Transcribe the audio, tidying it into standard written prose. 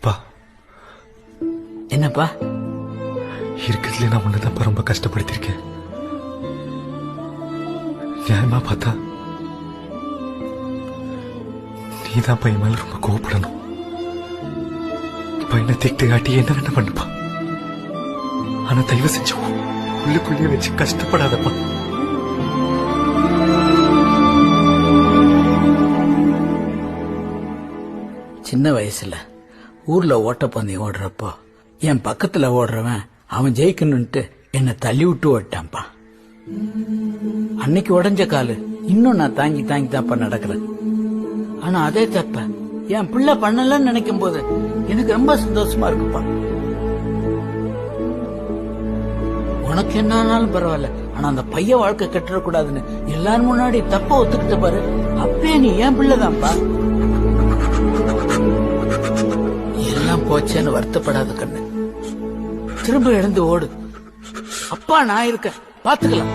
பா, என்னப்பா? இருக்கிறதுல நான் ஒண்ணுதான் ரொம்ப கஷ்டப்படுத்திருக்கேன். நியாயமா பார்த்தா நீதான் பையன் மேல ரொம்ப கோவப்படணும். பையனை திட்டு காட்டி என்ன வேணா பண்ணுப்பா. ஆனா தயவு செஞ்சு உள்ளுக்குள்ளேயே வச்சு கஷ்டப்படாதப்பா. சின்ன வயசுல ஊர்ல ஓட்டப்பந்தயம் ஓடுறப்போ என் பக்கத்துல ஓடுறவன் அவன் ஜெயிக்கணும்ட்டு என்ன தள்ளி விட்டு ஓட்டான்ப்பா. அன்னைக்கு உடஞ்ச காலு இன்னும் நான் தாங்கி தாங்கி தான்ப்பா நடக்கிறேன். ஆனா அதே தப்ப என் பிள்ளை பண்ணலன்னு நினைக்கும் போது எனக்கு ரொம்ப சந்தோஷமா இருக்குப்பா. உனக்கு என்ன ஆனாலும் பரவாயில்ல, ஆனா அந்த பைய வாழ்க்கை கட்டிடக்கூடாதுன்னு எல்லாரும் முன்னாடி தப்ப ஒத்துக்கிட்ட பாரு. அப்பே நீ என் பிள்ளைதான்ப்பா. எல்லாம் போச்சேன்னு வருத்தப்படாத கண்ணு, திரும்ப எழுந்து ஓடு. அப்பா நான் இருக்கேன், பாத்துக்கலாம்.